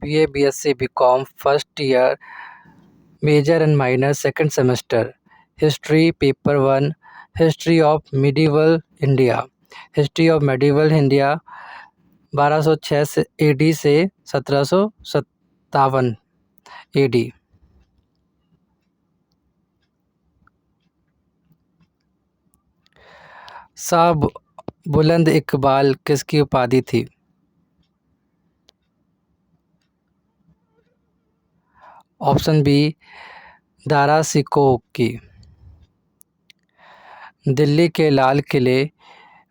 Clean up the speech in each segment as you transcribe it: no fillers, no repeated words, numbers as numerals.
BA, BSc, BCom, first year, major and minor, second semester. History, paper 1, History of Medieval India. History of Medieval India 1206 AD से 1757 AD। Shah बुलंद इकबाल किसकी उपाधि थी? Option B, Dara Shikoh की। दिल्ली के लाल किले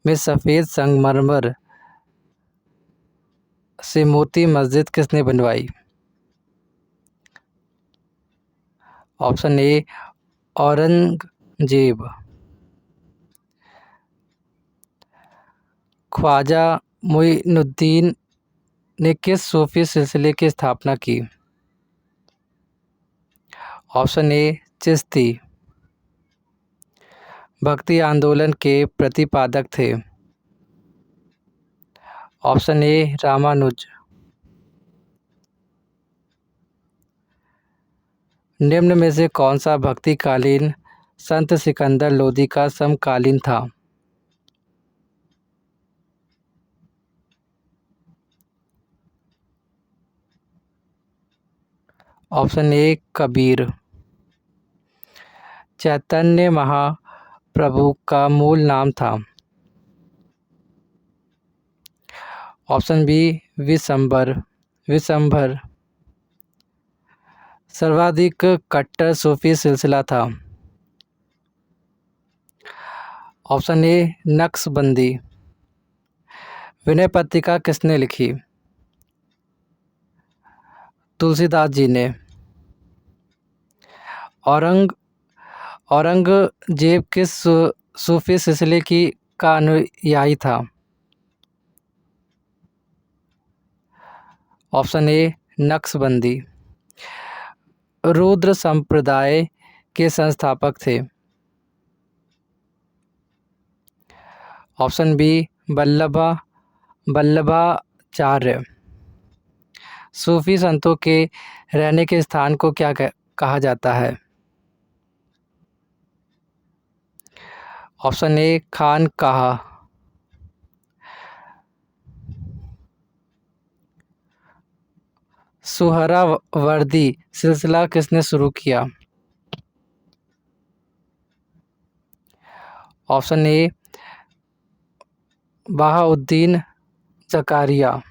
में सफ़ेद संगमरमर से मोती मस्जिद किसने बनवाई? Option A, Aurangzeb. ख्वाजा मुइनुद्दीन ने किस सूफी सिलसिले की स्थापना की? Option A, Chishti. भक्ति आंदोलन के प्रतिपादक थे? Option A, Ramanuj. निम्न में से कौन सा भक्तिकालीन संत सिकंदर लोदी का समकालीन था? Option A, Kabir. चैतन्य महाप्रभु का मूल नाम था? Option B, Vishambhar. सर्वाधिक कट्टर सूफी सिलसिला था? Option A, Naqshbandi. विनय पत्रिका किसने लिखी? तुलसीदास जी ने। औरंगजेब किस सूफी सिलसिले का अनुयायी था? Option A, Naqshbandi. रुद्र संप्रदाय के संस्थापक थे? Option B, Vallabhacharya. सूफी संतों के रहने के स्थान को क्या कहा जाता है? ऑप्शन ए, खानकाह। सुहरावर्दी सिलसिला किसने शुरू किया? Option A, Bahauddin Zakariya.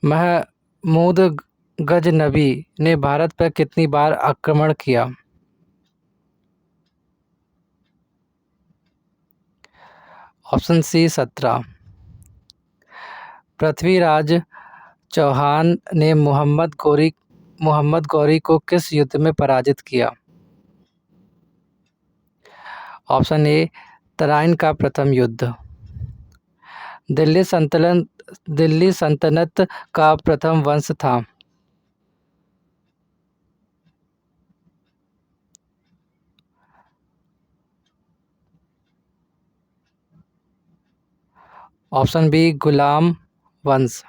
महमूद गजनबी ने भारत पर कितनी बार आक्रमण किया? Option C, 17। पृथ्वीराज चौहान ने मोहम्मद गौरी को किस युद्ध में पराजित किया? ऑप्शन ए, तराइन का प्रथम युद्ध। दिल्ली सल्तनत का प्रथम वंश था? ऑप्शन बी, गुलाम वंश।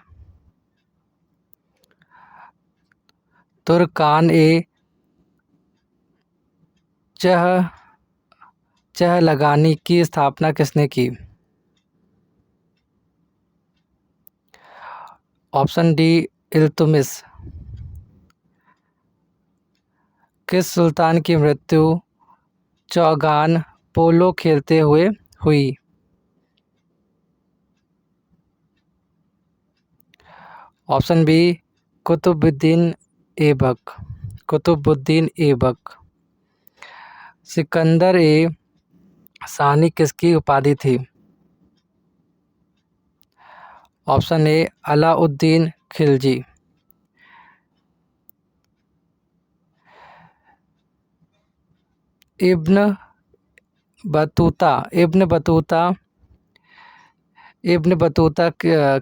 तुर्कान ए चहलगानी की स्थापना किसने की? Option D, Iltutmish. किस सुल्तान की मृत्यु चौगान पोलो खेलते हुए हुई? Option B, Qutbuddin Aibak. सिकंदर ए सानी किसकी उपाधि थी? Option A, Alauddin Khilji. इब्न बतूता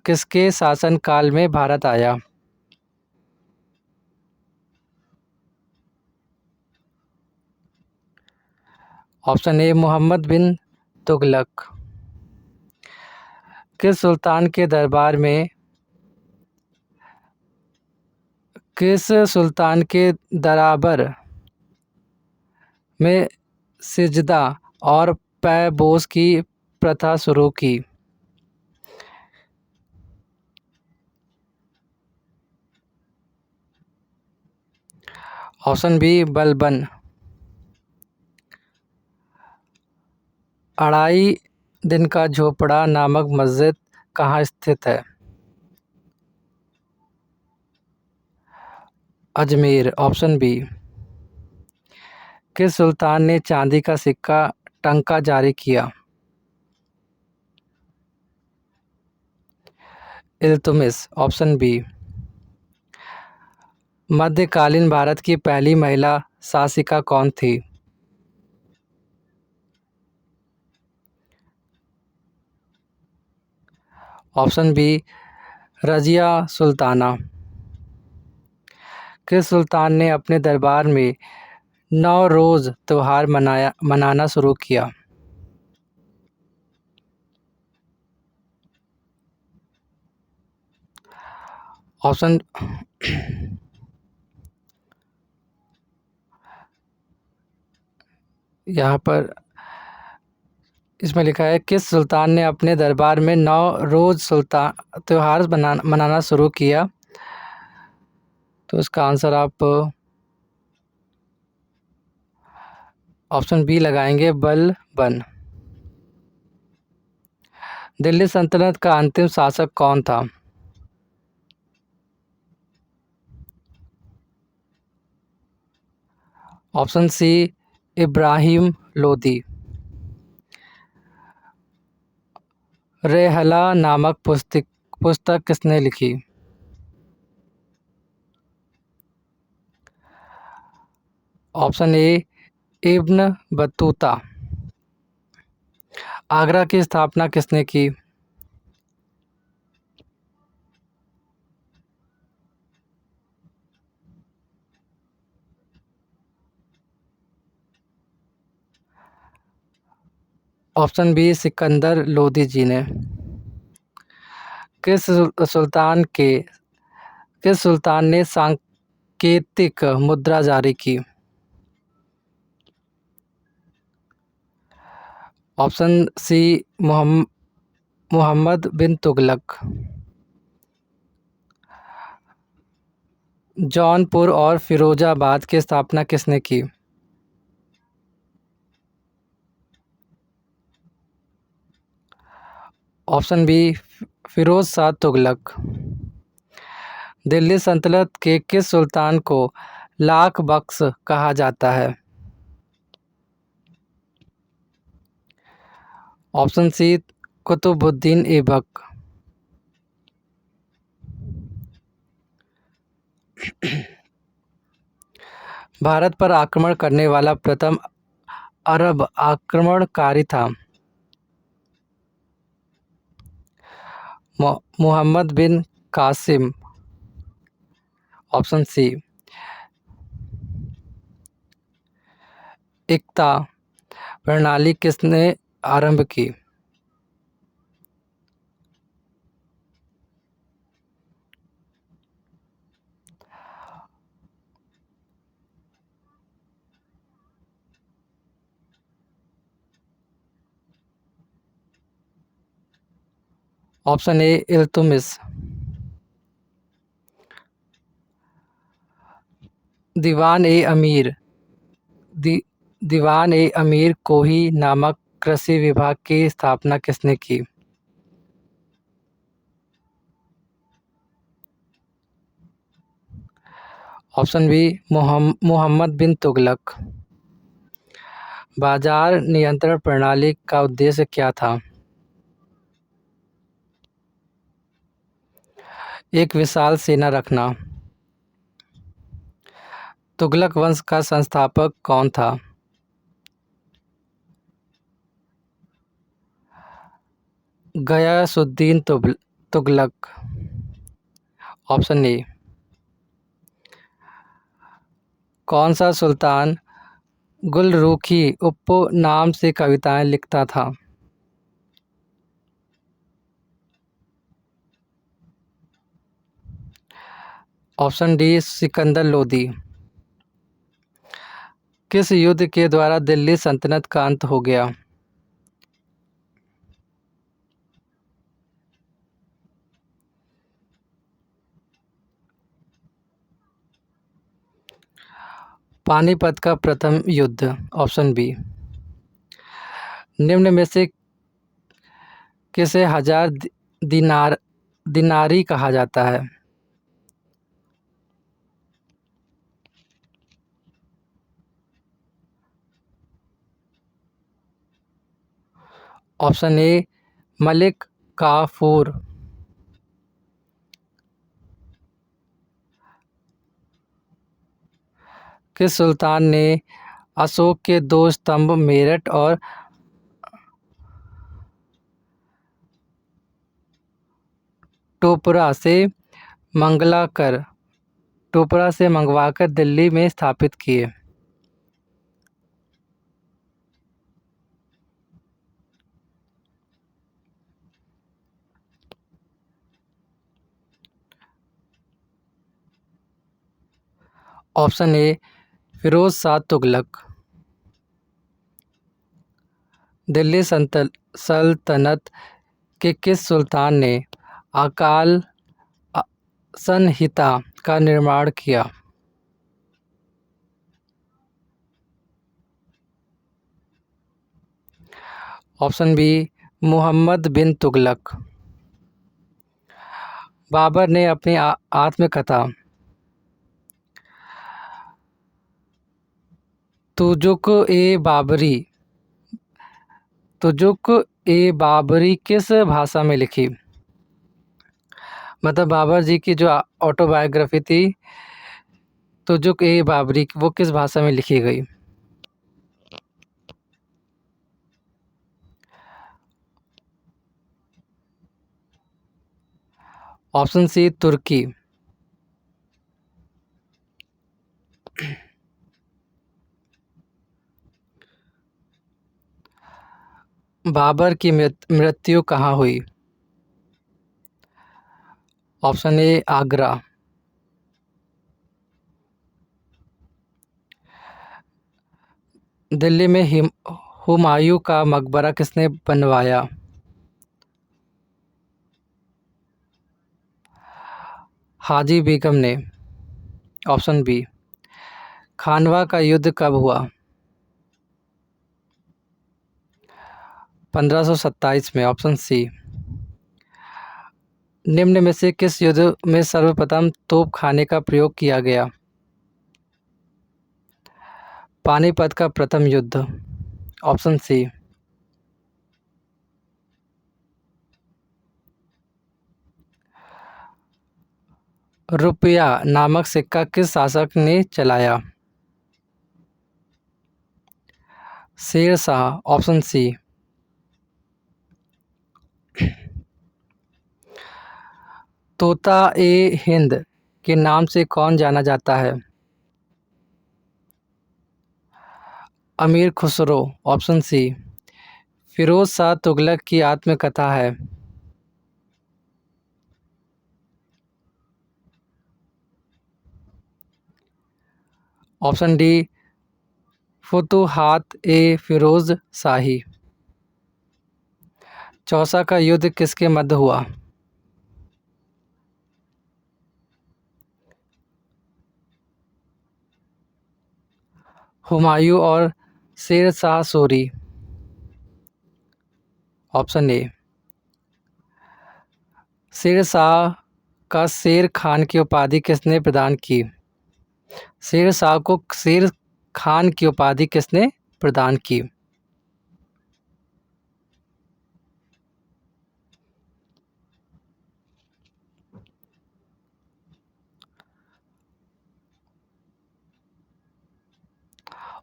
किसके शासनकाल में भारत आया? Option A, Mohammad bin Tughlaq. किस सुल्तान के दरबार में किस सुल्तान के दराबर में सिजदा और पैबोस की प्रथा शुरू की? Option B Balban. अढ़ाई दिन का झोपड़ा नामक मस्जिद कहाँ स्थित है? अजमेर। Option B. किस सुल्तान ने चांदी का सिक्का टंका जारी किया? इल्तुमिश। Option B. मध्यकालीन भारत की पहली महिला शासिका कौन थी? Option B Razia Sultana. किस सुल्तान ने अपने दरबार में नौरोज़ त्योहार मनाना शुरू किया? ऑप्शन यहाँ पर इसमें लिखा है किस सुल्तान ने अपने दरबार में नौरोज़ सुल्तान त्योहार मनाना शुरू किया? तो इसका आंसर आप ऑप्शन बी लगाएंगे बलबन। दिल्ली सल्तनत का अंतिम शासक कौन था? Option C Ibrahim Lodi. रेहला नामक पुस्तक किसने लिखी? Option A Ibn Battuta. आगरा की स्थापना किसने की? ऑप्शन बी सिकंदर लोदी जी ने। किस सुल्तान के किस सुल्तान ने सांकेतिक मुद्रा जारी की? Option C Mohammad bin Tughlaq. जौनपुर और फिरोजाबाद की स्थापना किसने की? Option B Firoz Shah Tughlaq. दिल्ली सल्तनत के किस सुल्तान को लाख बख्श कहा जाता है? Option C Qutbuddin Aibak. भारत पर आक्रमण करने वाला प्रथम अरब आक्रमणकारी था? मोहम्मद बिन कासिम। ऑप्शन सी इक्ता प्रणाली किसने आरंभ की? ऑप्शन ए इल्तुमिश। दीवान ए अमीर दी, दीवान ए अमीर कोही नामक कृषि विभाग की स्थापना किसने की? Option B Mohammad bin Tughlaq. बाजार नियंत्रण प्रणाली का उद्देश्य क्या था? एक विशाल सेना रखना। तुगलक वंश का संस्थापक कौन था? गयासुद्दीन तुगलक। ऑप्शन ए कौन सा सुल्तान गुलरुखी उपनाम से कविताएं लिखता था? Option D Sikandar Lodi. किस युद्ध के द्वारा दिल्ली सल्तनत का अंत हो गया? पानीपत का प्रथम युद्ध। Option B. निम्न में से किसे हजार दिनार दिनारी कहा जाता है? Option A Malik Kafur. किस सुल्तान ने अशोक के दो स्तंभ मेरठ और टोपरा से मंगलाकर टोपरा से मंगवाकर दिल्ली में स्थापित किए? Option A Firoz Shah Tughlaq. दिल्ली सल्तनत के किस सुल्तान ने अकाल अ- संहिता का निर्माण किया? Option B Mohammad bin Tughlaq. बाबर ने अपनी आत्मकथा तुजुक ए बाबरी तुजुक ए बाबरी किस भाषा में लिखी? मतलब बाबर जी की जो ऑटोबायोग्राफी थी तुजुक ए बाबरी वो किस भाषा में लिखी गई? ऑप्शन सी तुर्की। बाबर की मृत्यु कहाँ हुई? Option A Agra. दिल्ली में हुमायूं का मकबरा किसने बनवाया? हाजी बेगम ने। Option B. खानवा का युद्ध कब हुआ? 1527 में। Option C. निम्न में से किस युद्ध में सर्वप्रथम तोप खाने का प्रयोग किया गया? पानीपत का प्रथम युद्ध। Option C. रुपया नामक सिक्का किस शासक ने चलाया? शेर शाह। Option C. तोता ए हिंद के नाम से कौन जाना जाता है? अमीर खुसरो। Option C. फिरोज शाह तुगलक की आत्मकथा है? Option D Futuhat e Firoz Shahi. चौसा का युद्ध किसके मध्य हुआ? हुमायूं और शेर शाह सूरी। Option A. शेर शाह का शेर खान की उपाधि किसने प्रदान की? शेर शाह को शेर खान की उपाधि किसने प्रदान की?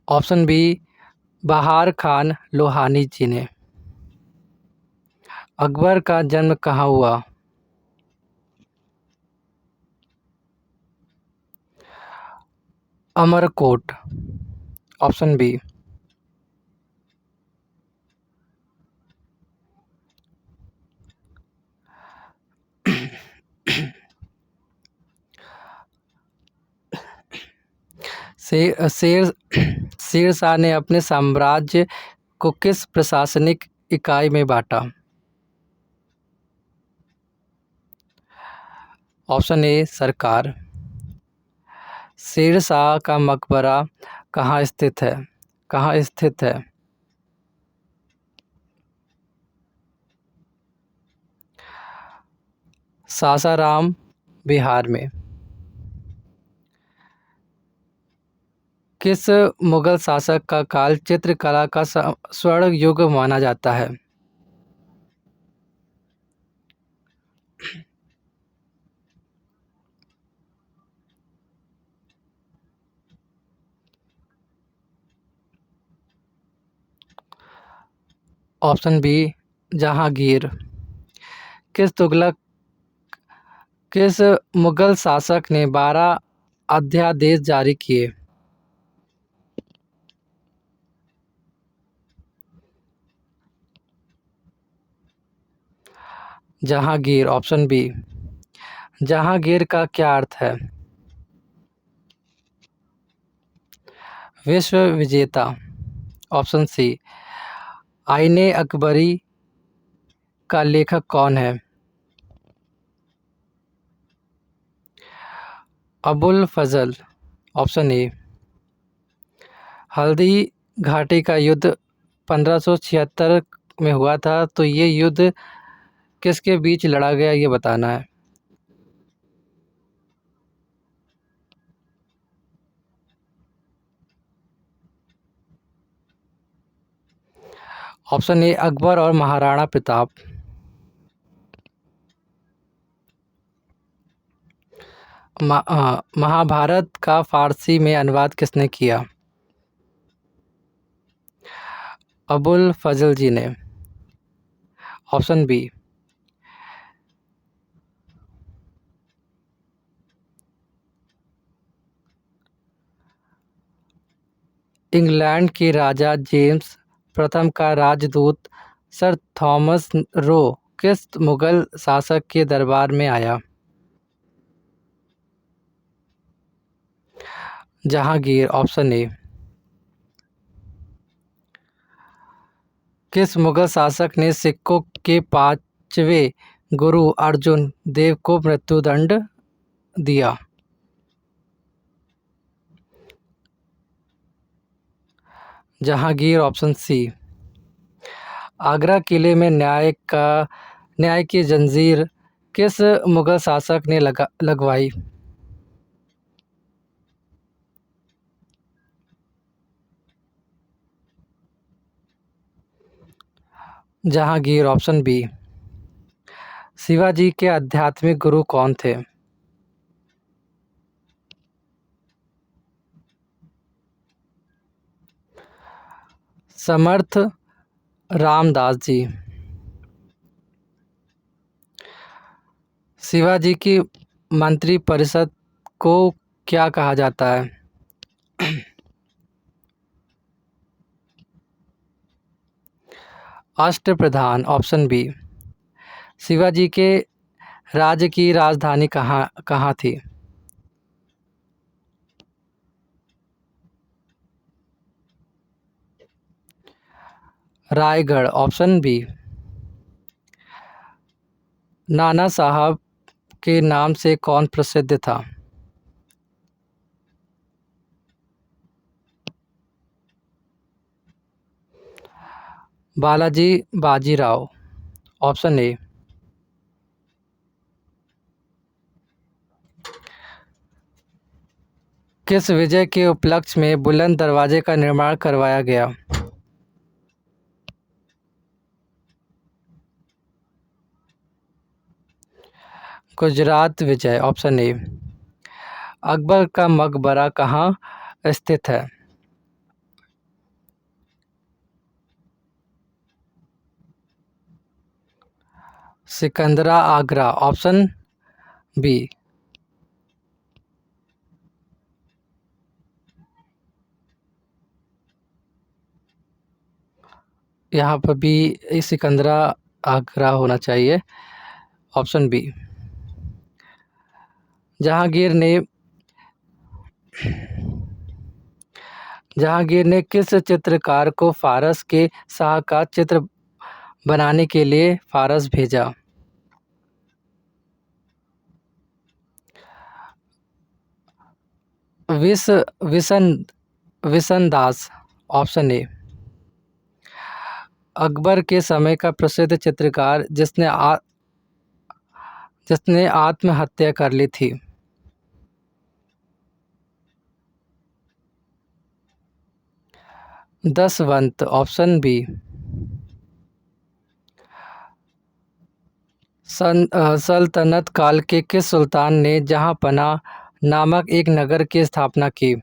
ऑप्शन बी बहार खान लोहानी जी ने। अकबर का जन्म कहाँ हुआ? अमरकोट। Option B. शेर शेर शाह ने अपने साम्राज्य को किस प्रशासनिक इकाई में बांटा? ऑप्शन ए सरकार। शेर शाह का मकबरा कहाँ स्थित है? कहाँ स्थित है? सासाराम, बिहार में। किस मुगल शासक का काल चित्रकला का स्वर्ण युग माना जाता है? Option B Jahangir. किस तुगलक किस मुगल शासक ने 12 अध्यादेश जारी किए? जहांगीर। Option B. जहांगीर का क्या अर्थ है? विश्व विजेता। Option C. आईने अकबरी का लेखक कौन है? अबुल फजल। Option A. हल्दी घाटी का युद्ध 1576 में हुआ था, तो ये युद्ध किसके बीच लड़ा गया, ये बताना है। ऑप्शन ए अकबर और महाराणा प्रताप। महाभारत का फारसी में अनुवाद किसने किया? अबुल फजल जी ने। Option B. इंग्लैंड के राजा जेम्स प्रथम का राजदूत सर थॉमस रो किस मुगल शासक के दरबार में आया? जहांगीर। Option A. किस मुगल शासक ने सिखों के 5वें गुरु अर्जुन देव को मृत्युदंड दिया? जहांगीर। Option C. आगरा किले में न्याय की जंजीर किस मुगल शासक ने लगवाई? जहांगीर। Option B. शिवाजी के आध्यात्मिक गुरु कौन थे? समर्थ रामदास जी। शिवाजी की मंत्री परिषद को क्या कहा जाता है? अष्टप्रधान। Option B. शिवाजी के राज्य की राजधानी कहाँ कहाँ थी? रायगढ़। Option B. नाना साहब के नाम से कौन प्रसिद्ध था? बालाजी बाजीराव। Option A. किस विजय के उपलक्ष्य में बुलंद दरवाजे का निर्माण करवाया गया? गुजरात विजय। Option A. अकबर का मकबरा कहाँ स्थित है? सिकंदरा, आगरा। Option B. यहाँ पर भी सिकंदरा आगरा होना चाहिए। Option B. जहांगीर ने जहांगीर ने किस चित्रकार को फारस के शाह का चित्र बनाने के लिए फारस भेजा? विस विसन विसन दास। Option A. अकबर के समय का प्रसिद्ध चित्रकार जिसने आत्महत्या कर ली थी। दसवंत। Option B. सल्तनत काल के किस सुल्तान ने जहांपना नामक एक नगर की स्थापना की?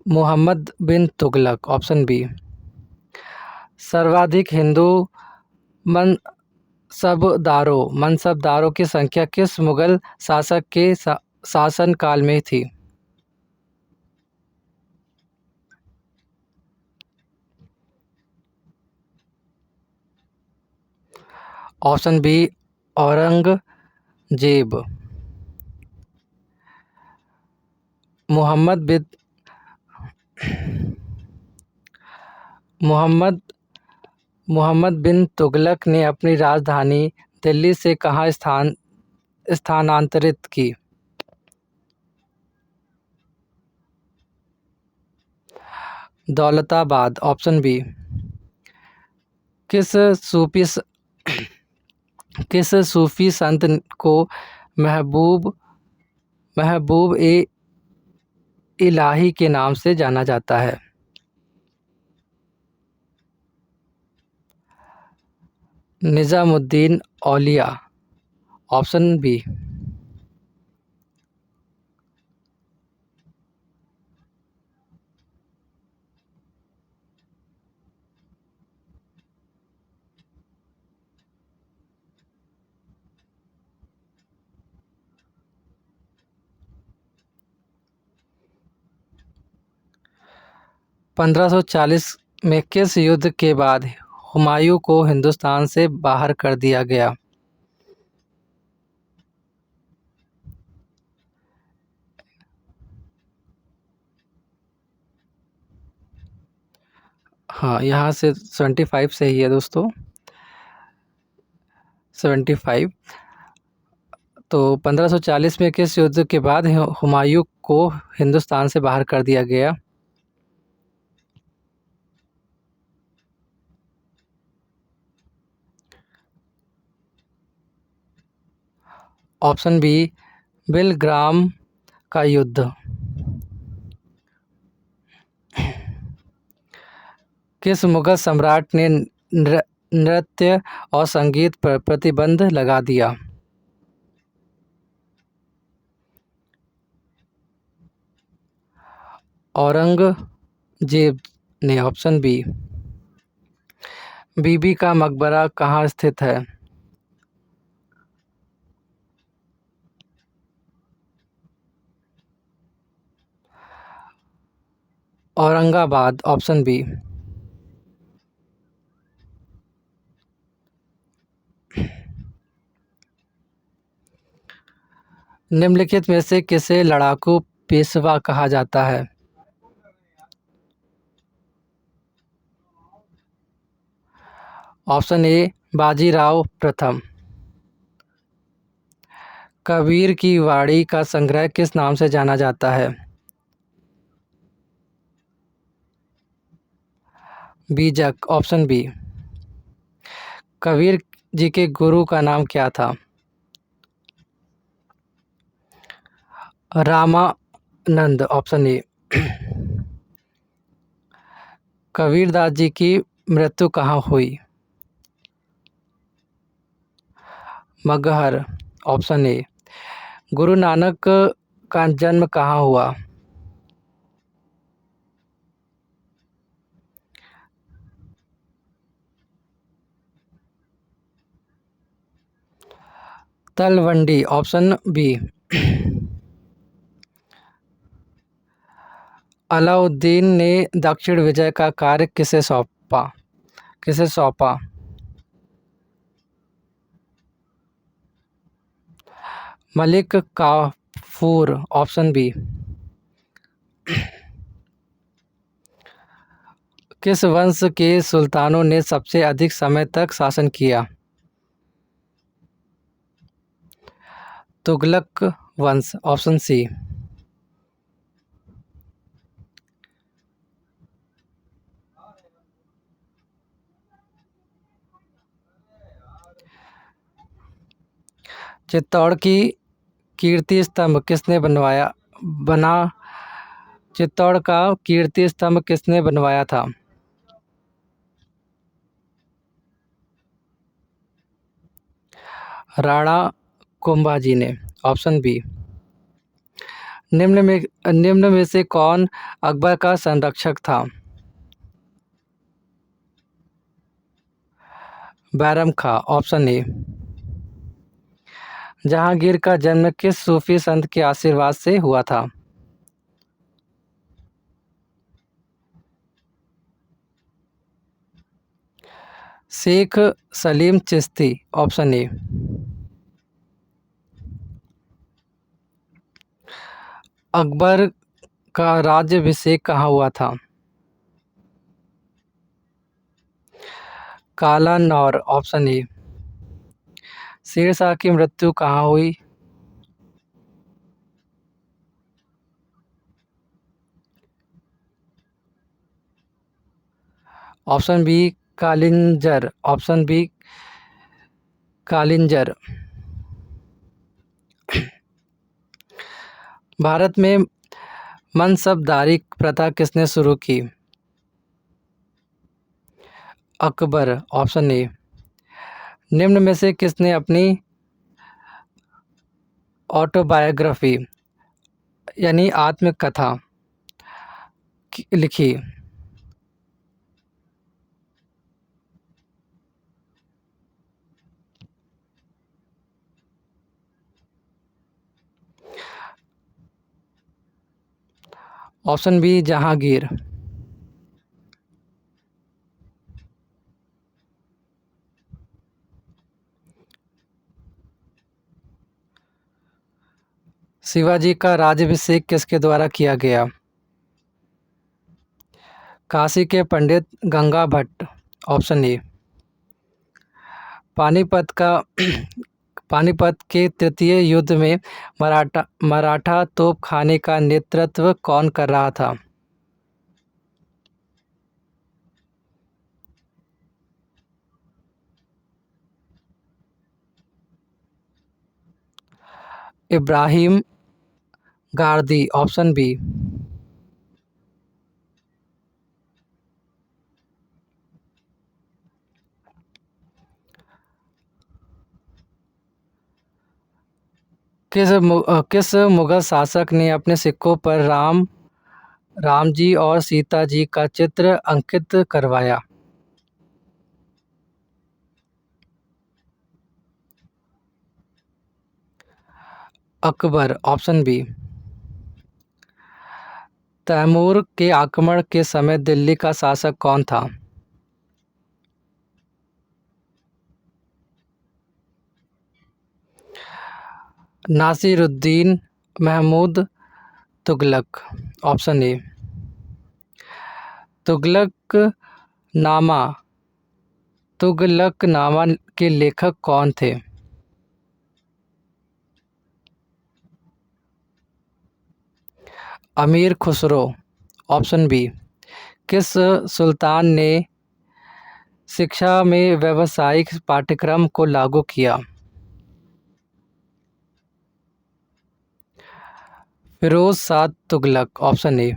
मोहम्मद बिन तुगलक। Option B. सर्वाधिक हिंदू मनसबदारों की संख्या किस मुगल शासक के शासन काल में थी? Option B. औरंगजेब। मोहम्मद बिन मोहम्मद मोहम्मद बिन तुगलक ने अपनी राजधानी दिल्ली से कहाँ स्थानांतरित की? दौलताबाद। Option B. किस सूफी स- किस सूफी संत को महबूब महबूब ए इलाही के नाम से जाना जाता है? निजामुद्दीन औलिया। Option B. 1540 में किस युद्ध के बाद हुमायूं को हिंदुस्तान से बाहर कर दिया गया? हाँ, यहाँ से 75 सही है दोस्तों। 75। तो 1540 में किस युद्ध के बाद हुमायूं को हिंदुस्तान से बाहर कर दिया गया? Option B. बिलग्राम का युद्ध। किस मुगल सम्राट ने नृत्य और संगीत पर प्रतिबंध लगा दिया? औरंगजेब ने। Option B. बीबी का मकबरा कहाँ स्थित है? औरंगाबाद। Option B. निम्नलिखित में से किसे लड़ाकू पेशवा कहा जाता है? Option A. बाजीराव प्रथम। कबीर की वाड़ी का संग्रह किस नाम से जाना जाता है? बीजक। Option B. कबीर जी के गुरु का नाम क्या था? रामानंद। Option A. कबीरदास जी की मृत्यु कहाँ हुई? मगहर। Option A. गुरु नानक का जन्म कहाँ हुआ? तलवंडी। Option B. अलाउद्दीन ने दक्षिण विजय का कार्य किसे सौंपा? Malik Kafur option B. किस वंश के सुल्तानों ने सबसे अधिक समय तक शासन किया? तुगलक वंश ऑप्शन सी। चित्तौड़ की कीर्ति स्तंभ किसने बना चित्तौड़ का कीर्ति स्तंभ किसने बनवाया था? राणा कुंभाजी ने ऑप्शन बी। निम्न में से कौन अकबर का संरक्षक था? बैरम खां ऑप्शन ए। जहांगीर का जन्म किस सूफी संत के आशीर्वाद से हुआ था? Sheikh Salim Chishti option A. अकबर का राज्याभिषेक कहाँ हुआ था? Kalanaur option A. शेरशाह की मृत्यु कहाँ हुई? Option B Kalinjar option B Kalinjar. Bharat में मनसबदारी प्रथा किसने शुरू की? Akbar option A. निम्न में से किसने अपनी ऑटोबायोग्राफी यानी आत्मकथा लिखी? Option B Jahangir. शिवाजी का राज्याभिषेक किसके द्वारा किया गया? काशी के पंडित गंगा भट्ट ऑप्शन ए। पानीपत का पानीपत के तृतीय युद्ध में मराठा तोपखाने का नेतृत्व कौन कर रहा था? Ibrahim Gardi option B. किस मुगल शासक ने अपने सिक्कों पर राम जी और सीता जी का चित्र अंकित करवाया? Akbar option B. तैमूर के आक्रमण के समय दिल्ली का शासक कौन था? Nasiruddin Mahmud Tughlaq option A. तुगलकनामा तुगलकनामा के लेखक कौन थे? अमीर खुसरो ऑप्शन बी। किस सुल्तान ने शिक्षा में व्यावसायिक पाठ्यक्रम को लागू किया? Firoz Shah Tughlaq option A.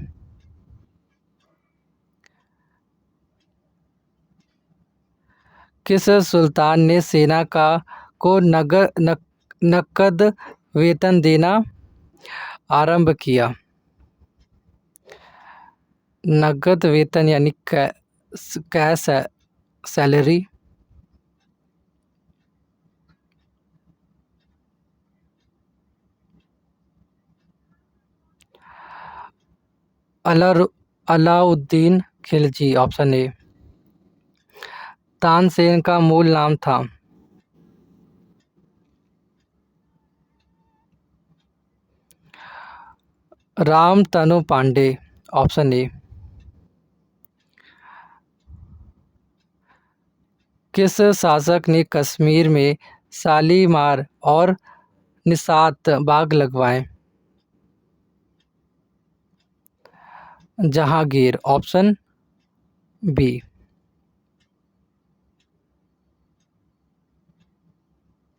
किस सुल्तान ने सेना को नकद वेतन देना आरंभ किया? नकद वेतन यानी cash salary. Alauddin Khilji option A. Tansen का मूल नाम था? राम तनु पांडे, ऑप्शन ए। किस शासक ने कश्मीर में शालीमार और निशात बाग लगवाए? Jahangir, option B.